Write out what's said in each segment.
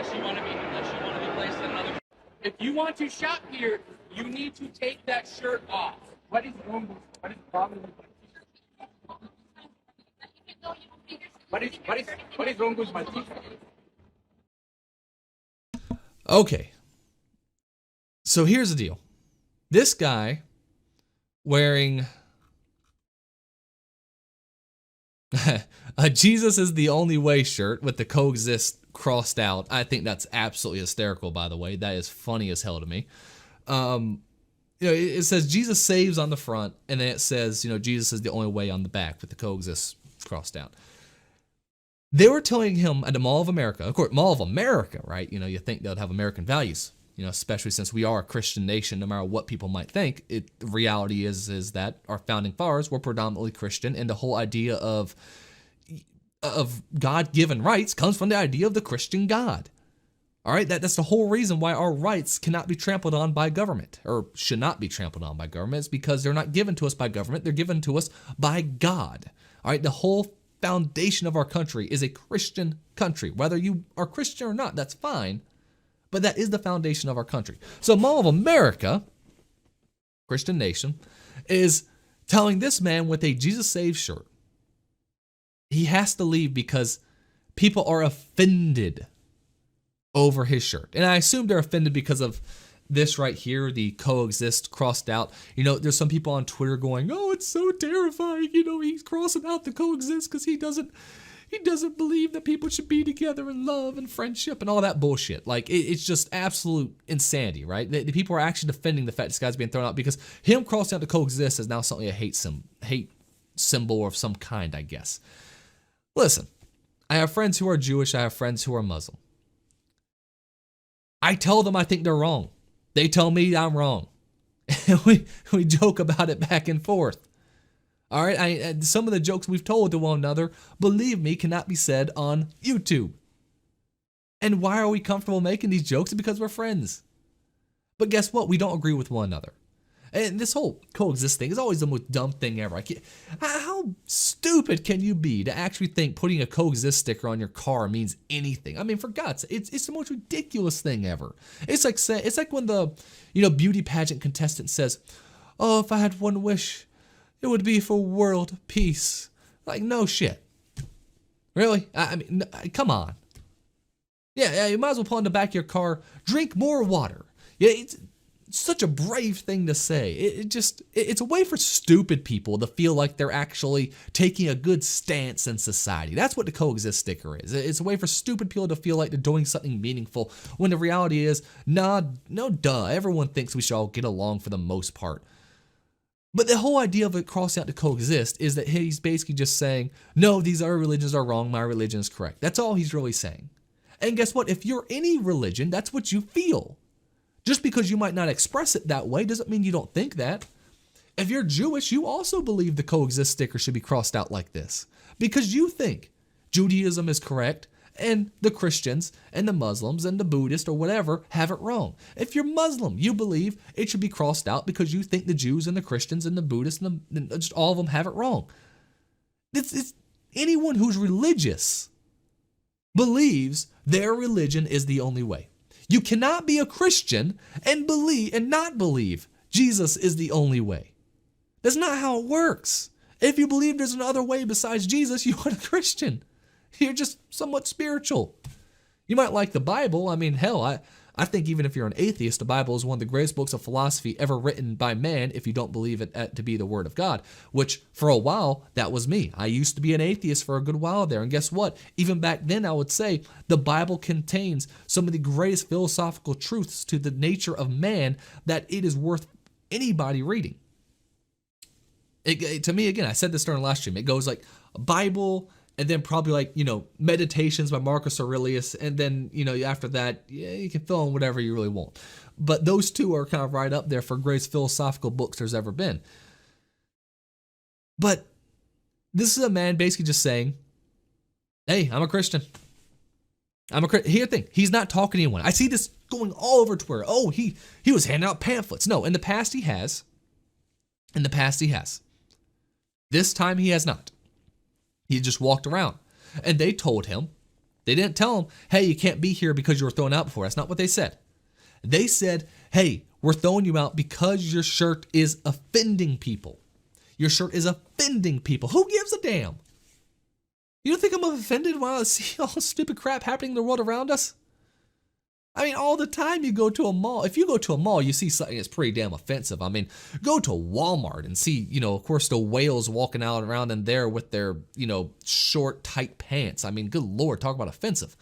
placed in another. If you want to shop here, you need to take that shirt off. What is wrong with? What is wrong with? What is wrong with my t-shirt? Okay. So here's the deal. This guy wearing a Jesus is the only way shirt with the coexist crossed out. I think that's absolutely hysterical, by the way. That is funny as hell to me. It says Jesus saves on the front, and then it says, Jesus is the only way on the back with the coexist crossed out. They were telling him at the Mall of America, of course, Mall of America, right? You think they'd have American values, especially since we are a Christian nation, no matter what people might think. The reality is that our founding fathers were predominantly Christian, and the whole idea of God-given rights comes from the idea of the Christian God. All right, that's the whole reason why our rights cannot be trampled on by government, or should not be trampled on by government, is because they're not given to us by government, they're given to us by God. All right, the whole foundation of our country is a Christian country. Whether you are Christian or not, that's fine, but that is the foundation of our country. So Mall of America, Christian nation, is telling this man with a Jesus Saves shirt, he has to leave because people are offended over his shirt. And I assume they're offended because of this right here, the coexist crossed out. There's some people on Twitter going, "Oh, it's so terrifying. He's crossing out the coexist because he doesn't believe that people should be together in love and friendship and all that bullshit." Like, it's just absolute insanity, right? The people are actually defending the fact this guy's being thrown out because him crossing out the coexist is now something a hate symbol of some kind, I guess. Listen, I have friends who are Jewish. I have friends who are Muslim. I tell them I think they're wrong. They tell me I'm wrong. we joke about it back and forth. All right, some of the jokes we've told to one another, believe me, cannot be said on YouTube. And why are we comfortable making these jokes? It's because we're friends. But guess what? We don't agree with one another. And this whole coexist thing is always the most dumb thing ever. How stupid can you be to actually think putting a coexist sticker on your car means anything? I mean, for God's sake, it's the most ridiculous thing ever. It's like when the beauty pageant contestant says, "Oh, if I had one wish, it would be for world peace." Like, no shit. Really? I mean, come on. Yeah, you might as well pull in the back of your car, drink more water. Yeah, it's such a brave thing to say. It's a way for stupid people to feel like they're actually taking a good stance in society. That's what the coexist sticker is. It's a way for stupid people to feel like they're doing something meaningful when the reality is, everyone thinks we should all get along for the most part. But the whole idea of it crossing out to coexist is that he's basically just saying, no, these other religions are wrong, my religion is correct. That's all he's really saying. And guess what? If you're any religion, that's what you feel. Just because you might not express it that way doesn't mean you don't think that. If you're Jewish, you also believe the coexist sticker should be crossed out like this because you think Judaism is correct and the Christians and the Muslims and the Buddhists or whatever have it wrong. If you're Muslim, you believe it should be crossed out because you think the Jews and the Christians and the Buddhists and just all of them have it wrong. It's anyone who's religious believes their religion is the only way. You cannot be a Christian and not believe Jesus is the only way. That's not how it works. If you believe there's another way besides Jesus, you aren't a Christian. You're just somewhat spiritual. You might like the Bible. I mean, hell, I think even if you're an atheist, the Bible is one of the greatest books of philosophy ever written by man if you don't believe it to be the Word of God, which for a while, that was me. I used to be an atheist for a good while there. And guess what? Even back then, I would say the Bible contains some of the greatest philosophical truths to the nature of man that it is worth anybody reading. To me, again, I said this during the last stream, it goes like Bible, and then probably like, Meditations by Marcus Aurelius. And then, after that, you can fill in whatever you really want. But those two are kind of right up there for greatest philosophical books there's ever been. But this is a man basically just saying, hey, I'm a Christian. Here's the thing. He's not talking to anyone. I see this going all over Twitter. Oh, he was handing out pamphlets. No, in the past he has. This time he has not. He just walked around. And they told him, They didn't tell him, hey, you can't be here because you were thrown out before. That's not what they said. They said, hey, we're throwing you out because your shirt is offending people. Your shirt is offending people. Who gives a damn? You don't think I'm offended while I see all stupid crap happening in the world around us? I mean, all the time you go to a mall. If you go to a mall, you see something that's pretty damn offensive. I mean, go to Walmart and see, of course, the whales walking out around in there with their, short, tight pants. I mean, good Lord, talk about offensive.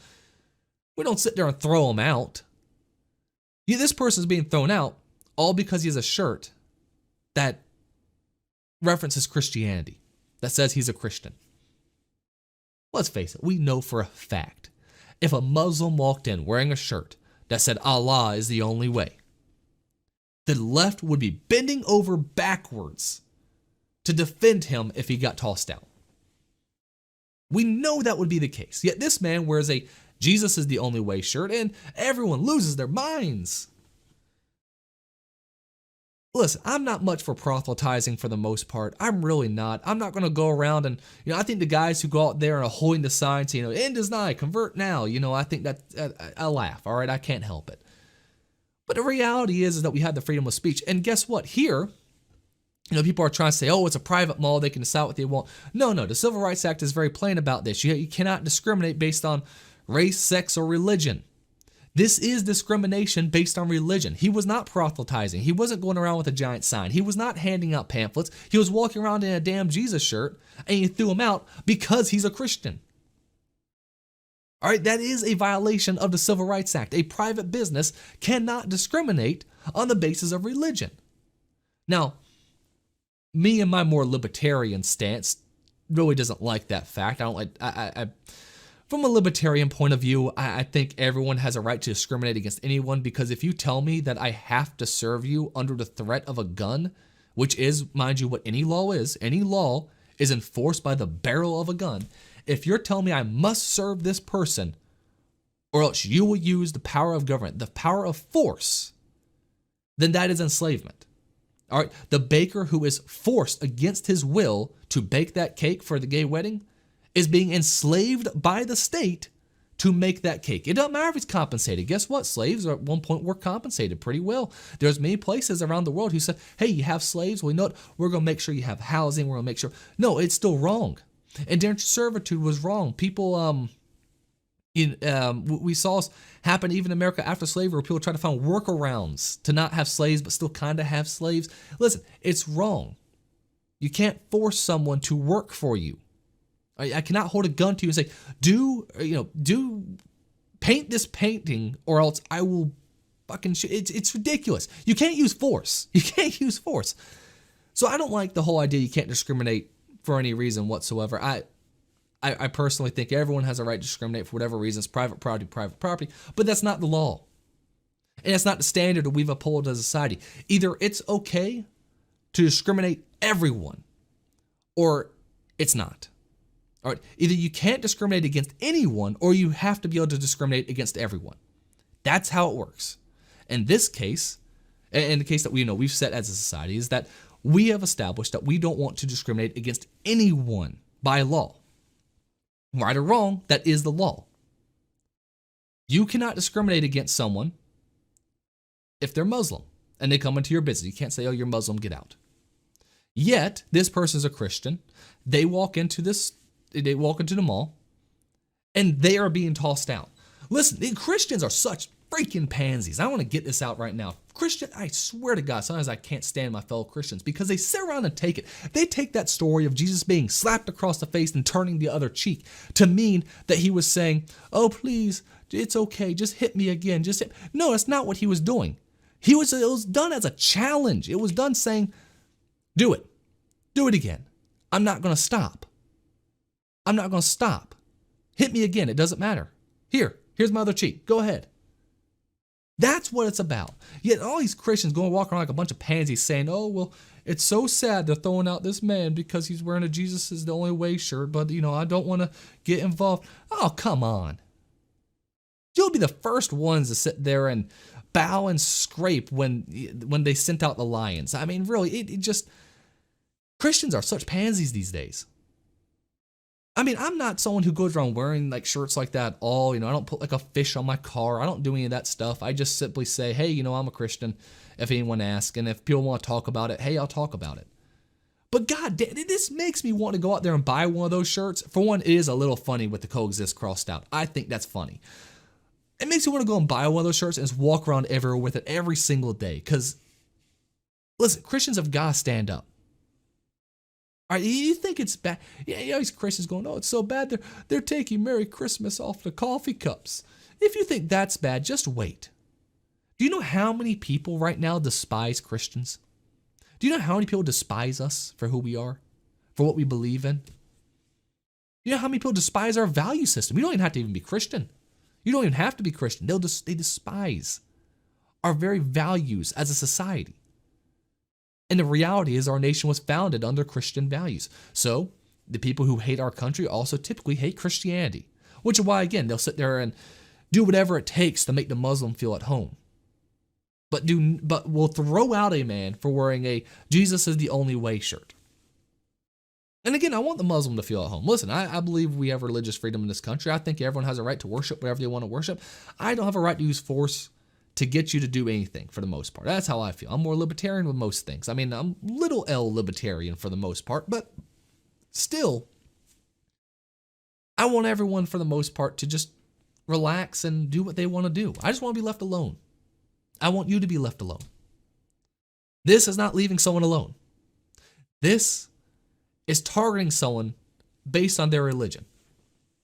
We don't sit there and throw them out. This person's being thrown out all because he has a shirt that references Christianity, that says he's a Christian. Let's face it, we know for a fact, if a Muslim walked in wearing a shirt that said Allah is the only way, the left would be bending over backwards to defend him if he got tossed out. We know that would be the case. Yet this man wears a Jesus is the only way shirt and everyone loses their minds. Listen, I'm not much for proselytizing for the most part. I'm really not. I'm not going to go around and, I think the guys who go out there and are holding the signs, end is nigh, convert now, I think that, I laugh, all right? I can't help it. But the reality is that we have the freedom of speech. And guess what? Here, people are trying to say, oh, it's a private mall, they can decide what they want. No, the Civil Rights Act is very plain about this. You cannot discriminate based on race, sex, or religion. This is discrimination based on religion. He was not proselytizing. He wasn't going around with a giant sign. He was not handing out pamphlets. He was walking around in a damn Jesus shirt, and you threw him out because he's a Christian. All right, that is a violation of the Civil Rights Act. A private business cannot discriminate on the basis of religion. Now, me and my more libertarian stance really doesn't like that fact. I don't like. From a libertarian point of view, I think everyone has a right to discriminate against anyone, because if you tell me that I have to serve you under the threat of a gun, which is, mind you, what any law is enforced by the barrel of a gun. If you're telling me I must serve this person, or else you will use the power of government, the power of force, then that is enslavement. All right, the baker who is forced against his will to bake that cake for the gay wedding is being enslaved by the state to make that cake. It doesn't matter if he's compensated. Guess what? Slaves at one point were compensated pretty well. There's many places around the world who said, hey, you have slaves? Well, you know what? We're going to make sure you have housing. We're going to make sure. No, it's still wrong. Indentured servitude was wrong. People, we saw happen even in America after slavery, where people try to find workarounds to not have slaves but still kind of have slaves. Listen, it's wrong. You can't force someone to work for you. I cannot hold a gun to you and say, paint this painting or else I will fucking shoot. It's ridiculous. You can't use force. You can't use force. So I don't like the whole idea you can't discriminate for any reason whatsoever. I personally think everyone has a right to discriminate for whatever reasons, private property, but that's not the law. And it's not the standard that we've upheld as a society. Either it's okay to discriminate everyone, or it's not. All right, either you can't discriminate against anyone, or you have to be able to discriminate against everyone. That's how it works. In this case, in the case that we've set as a society, is that we have established that we don't want to discriminate against anyone by law. Right or wrong, that is the law. You cannot discriminate against someone if they're Muslim and they come into your business. You can't say, oh, you're Muslim, get out. Yet, this person's a Christian. They walk into the mall, and they are being tossed out. Listen, Christians are such freaking pansies. I want to get this out right now. I swear to God, sometimes I can't stand my fellow Christians because they sit around and take it. They take that story of Jesus being slapped across the face and turning the other cheek to mean that he was saying, oh, please, it's okay, just hit me again. No, that's not what he was doing. It was done as a challenge. It was done saying, do it. Do it again. I'm not going to stop. I'm not going to stop. Hit me again. It doesn't matter. Here's my other cheek. Go ahead. That's what it's about. Yet all these Christians go and walk around like a bunch of pansies saying, oh, well, it's so sad they're throwing out this man because he's wearing a Jesus is the only way shirt, but, I don't want to get involved. Oh, come on. You'll be the first ones to sit there and bow and scrape when they sent out the lions. I mean, really, it just... Christians are such pansies these days. I mean, I'm not someone who goes around wearing like shirts like that at all. I don't put like a fish on my car. I don't do any of that stuff. I just simply say, hey, I'm a Christian if anyone asks. And if people want to talk about it, hey, I'll talk about it. But God, this makes me want to go out there and buy one of those shirts. For one, it is a little funny with the coexist crossed out. I think that's funny. It makes me want to go and buy one of those shirts and just walk around everywhere with it every single day. Because, listen, Christians have got to stand up. All right, you think it's bad? Yeah, these Christians going, oh, it's so bad. They're taking Merry Christmas off the coffee cups. If you think that's bad, just wait. Do you know how many people right now despise Christians? Do you know how many people despise us for who we are, for what we believe in? You know how many people despise our value system? You don't even have to even be Christian. You don't even have to be Christian. They despise our very values as a society. And the reality is our nation was founded under Christian values. So the people who hate our country also typically hate Christianity, which is why, again, they'll sit there and do whatever it takes to make the Muslim feel at home. But will throw out a man for wearing a Jesus is the only way shirt. And again, I want the Muslim to feel at home. Listen, I believe we have religious freedom in this country. I think everyone has a right to worship whatever they want to worship. I don't have a right to use force to get you to do anything for the most part. That's how I feel. I'm more libertarian with most things. I mean, I'm little L libertarian for the most part, but still, I want everyone for the most part to just relax and do what they want to do. I just want to be left alone. I want you to be left alone. This is not leaving someone alone. This is targeting someone based on their religion.